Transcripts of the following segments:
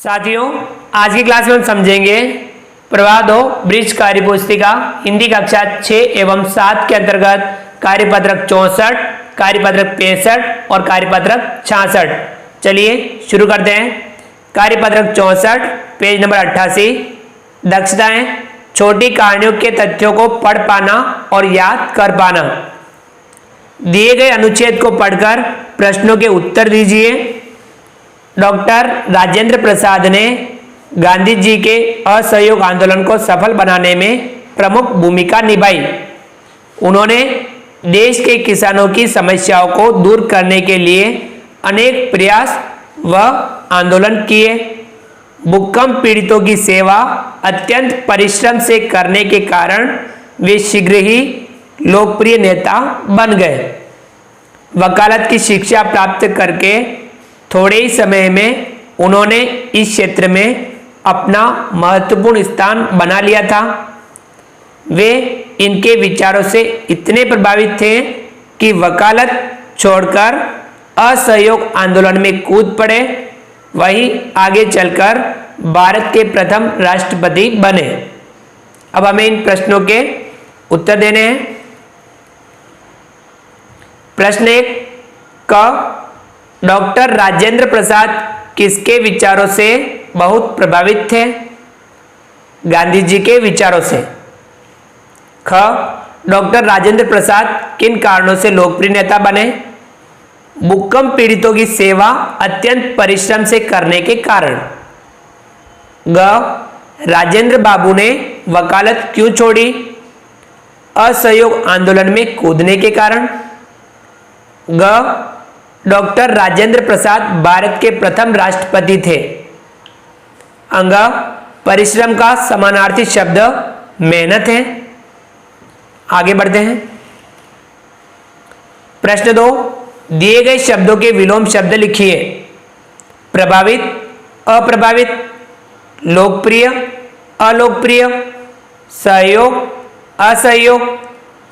साथियों, आज की क्लास में हम समझेंगे प्रवाह 2 ब्रिज कार्य पुस्तिका हिंदी कक्षा 6 एवं 7 के अंतर्गत कार्यपत्रक 64, कार्यपत्रक 65 और कार्यपत्रक 66। चलिए शुरू करते हैं। कार्यपत्रक 64 पेज नंबर 88। दक्षताएं: छोटी कहानियों के तथ्यों को पढ़ पाना और याद कर पाना। दिए गए अनुच्छेद को पढ़कर प्रश्नों के उत्तर दीजिए। डॉक्टर राजेंद्र प्रसाद ने गांधी जी के असहयोग आंदोलन को सफल बनाने में प्रमुख भूमिका निभाई। उन्होंने देश के किसानों की समस्याओं को दूर करने के लिए अनेक प्रयास व आंदोलन किए। भूकंप पीड़ितों की सेवा अत्यंत परिश्रम से करने के कारण वे शीघ्र ही लोकप्रिय नेता बन गए। वकालत की शिक्षा प्राप्त करके थोड़े ही समय में उन्होंने इस क्षेत्र में अपना महत्वपूर्ण स्थान बना लिया था। वे इनके विचारों से इतने प्रभावित थे कि वकालत छोड़कर असहयोग आंदोलन में कूद पड़े। वही आगे चलकर भारत के प्रथम राष्ट्रपति बने। अब हमें इन प्रश्नों के उत्तर देने हैं। प्रश्न 1 क डॉक्टर राजेंद्र प्रसाद किसके विचारों से बहुत प्रभावित थे? गांधी जी के विचारों से। ख डॉक्टर राजेंद्र प्रसाद किन कारणों से लोकप्रिय नेता बने? भूकंप पीड़ितों की सेवा अत्यंत परिश्रम से करने के कारण। ग राजेंद्र बाबू ने वकालत क्यों छोड़ी? असहयोग आंदोलन में कूदने के कारण। ग डॉक्टर राजेंद्र प्रसाद भारत के प्रथम राष्ट्रपति थे। अंग परिश्रम का समानार्थी शब्द मेहनत है। आगे बढ़ते हैं। प्रश्न 2 दिए गए शब्दों के विलोम शब्द लिखिए। प्रभावित, अप्रभावित, लोकप्रिय, अलोकप्रिय, सहयोग, असहयोग,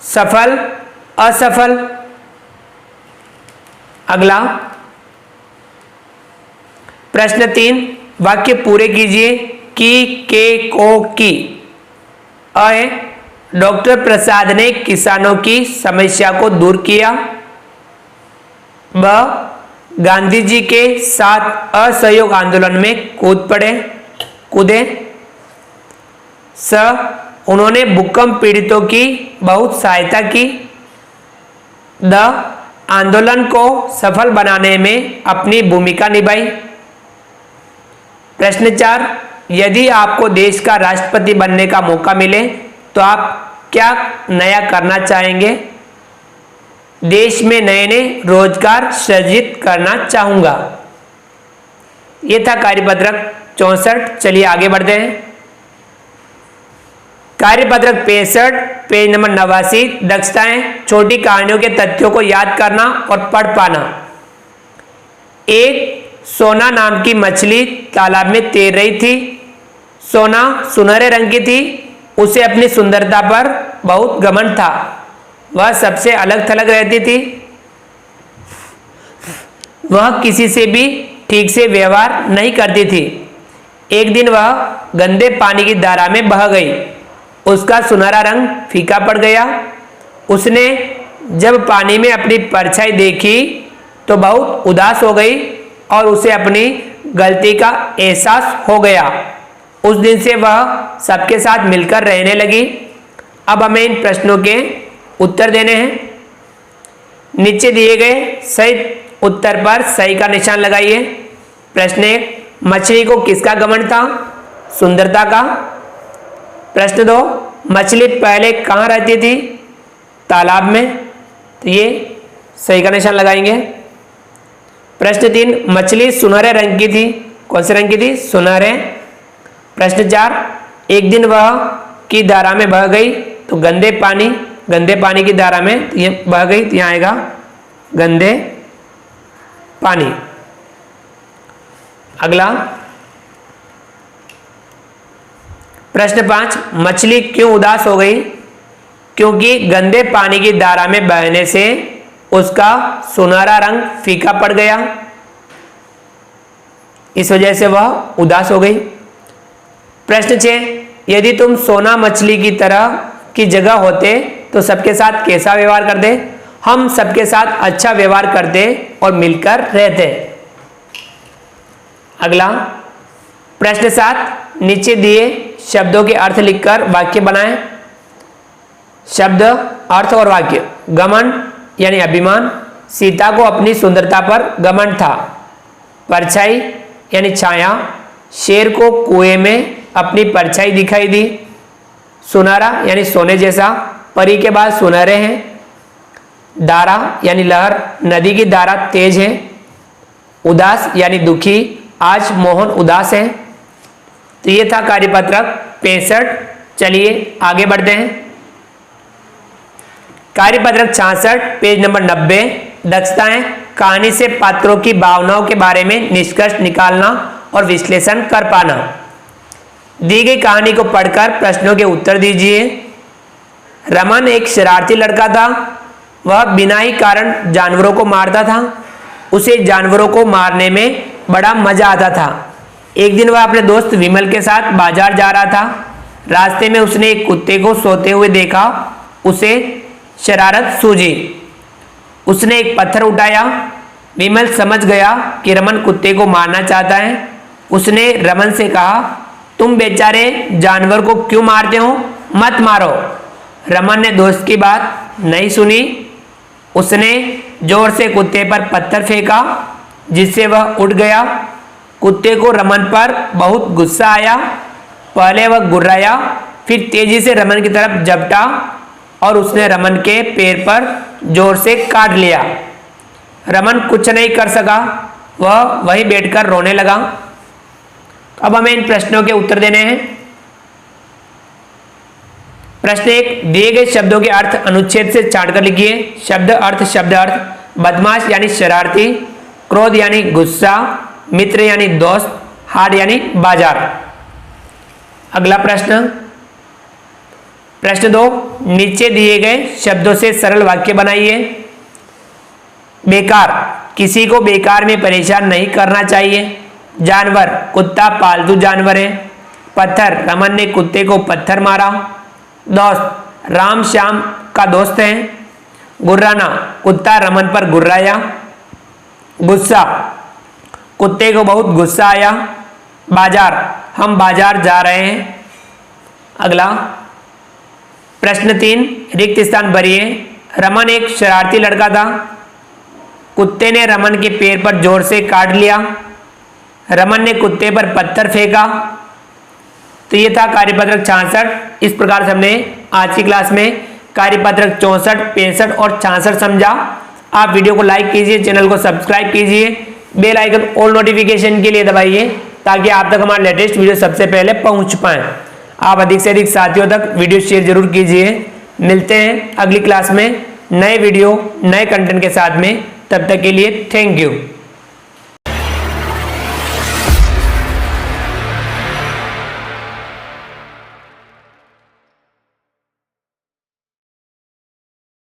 सफल, असफल। अगला प्रश्न 3 वाक्य पूरे कीजिए। की, के, को, की। अ है डॉक्टर प्रसाद ने किसानों की समस्या को दूर किया। ब गांधी जी के साथ असहयोग आंदोलन में कूदे। स उन्होंने भूकंप पीड़ितों की बहुत सहायता की। द आंदोलन को सफल बनाने में अपनी भूमिका निभाई। प्रश्न 4 यदि आपको देश का राष्ट्रपति बनने का मौका मिले तो आप क्या नया करना चाहेंगे? देश में नए नए रोजगार सृजित करना चाहूंगा। यह था कार्यपत्रक 64। चलिए आगे बढ़ते हैं। कार्यपत्रक 65 पेज नंबर 89। दक्षताएं: छोटी कहानियों के तथ्यों को याद करना और पढ़ पाना। एक सोना नाम की मछली तालाब में तैर रही थी। सोना सुनहरे रंग की थी। उसे अपनी सुंदरता पर बहुत घमंड था। वह सबसे अलग थलग रहती थी। वह किसी से भी ठीक से व्यवहार नहीं करती थी। एक दिन वह गंदे पानी की धारा में बह गई। उसका सुनहरा रंग फीका पड़ गया। उसने जब पानी में अपनी परछाई देखी तो बहुत उदास हो गई और उसे अपनी गलती का एहसास हो गया। उस दिन से वह सबके साथ मिलकर रहने लगी। अब हमें इन प्रश्नों के उत्तर देने हैं। नीचे दिए गए सही उत्तर पर सही का निशान लगाइए। प्रश्न 1 मछली को किसका घमंड था? सुंदरता का। प्रश्न 2 मछली पहले कहाँ रहती थी? तालाब में। तो ये सही का निशान लगाएंगे। प्रश्न 3 मछली सुनहरे रंग की थी। कौन से रंग की थी? सुनहरे। प्रश्न 4 एक दिन वह की धारा में बह गई तो गंदे पानी की धारा में ये बह गई तो यहाँ आएगा गंदे पानी। अगला प्रश्न 5 मछली क्यों उदास हो गई? क्योंकि गंदे पानी की धारा में बहने से उसका सुनहरा रंग फीका पड़ गया। इस वजह से वह उदास हो गई। प्रश्न 6, यदि तुम सोना मछली की तरह की जगह होते तो सबके साथ कैसा व्यवहार करते? हम सबके साथ अच्छा व्यवहार करते और मिलकर रहते। अगला प्रश्न 7, नीचे दिए शब्दों के अर्थ लिखकर वाक्य बनाएं। शब्द, अर्थ और वाक्य। घमंड यानी अभिमान, सीता को अपनी सुंदरता पर घमंड था। परछाई यानी छाया, शेर को कुएं में अपनी परछाई दिखाई दी। सुनहरा यानी सोने जैसा, परी के बाल सुनहरे हैं। धारा यानी लहर, नदी की धारा तेज है। उदास यानी दुखी, आज मोहन उदास है। तो ये था कार्यपत्रक 65। चलिए आगे बढ़ते हैं। कार्यपत्रक 66 पेज नंबर 90, दक्षताएं। कहानी से पात्रों की भावनाओं के बारे में निष्कर्ष निकालना और विश्लेषण कर पाना। दी गई कहानी को पढ़कर प्रश्नों के उत्तर दीजिए। रमन एक शरारती लड़का था। वह बिना ही कारण जानवरों को मारता था। उसे जानवरों को मारने में बड़ा मजा आता था। एक दिन वह अपने दोस्त विमल के साथ बाजार जा रहा था। रास्ते में उसने एक कुत्ते को सोते हुए देखा। उसे शरारत सूझी। उसने एक पत्थर उठाया। विमल समझ गया कि रमन कुत्ते को मारना चाहता है। उसने रमन से कहा, तुम बेचारे जानवर को क्यों मारते हो? मत मारो। रमन ने दोस्त की बात नहीं सुनी। उसने जोर से कुत्ते पर पत्थर फेंका, जिससे वह उठ गया। कुत्ते को रमन पर बहुत गुस्सा आया। पहले वह गुर्राया, फिर तेजी से रमन की तरफ झपटा और उसने रमन के पैर पर जोर से काट लिया। रमन कुछ नहीं कर सका। वह वहीं बैठकर रोने लगा। अब हमें इन प्रश्नों के उत्तर देने हैं। प्रश्न 1, दिए गए शब्दों के अर्थ अनुच्छेद से छांटकर लिखिए। शब्द अर्थ। बदमाश यानी शरारती, क्रोध यानी गुस्सा, मित्र यानी दोस्त, हाट यानी बाजार। अगला प्रश्न 2, नीचे दिए गए शब्दों से सरल वाक्य बनाइए। बेकार, किसी को बेकार में परेशान नहीं करना चाहिए। जानवर, कुत्ता पालतू जानवर है। पत्थर, रमन ने कुत्ते को पत्थर मारा। दोस्त, राम श्याम का दोस्त है। गुर्राना, कुत्ता रमन पर गुर्राया। गुस्सा, कुत्ते को बहुत गुस्सा आया। बाजार, हम बाजार जा रहे हैं। अगला प्रश्न 3, रिक्त स्थान भरिए। रमन एक शरारती लड़का था। कुत्ते ने रमन के पैर पर जोर से काट लिया। रमन ने कुत्ते पर पत्थर फेंका। तो ये था कार्यपत्रक 66। इस प्रकार से हमने आज की क्लास में कार्यपत्रक 64, 65 और 66 समझा। आप वीडियो को लाइक कीजिए, चैनल को सब्सक्राइब कीजिए, बेल आइकन ऑल नोटिफिकेशन के लिए दबाइए ताकि आप तक हमारा लेटेस्ट वीडियो सबसे पहले पहुंच पाए। आप अधिक से अधिक साथियों तक वीडियो शेयर जरूर कीजिए। मिलते हैं अगली क्लास में नए वीडियो नए कंटेंट के साथ में। तब तक के लिए थैंक यू।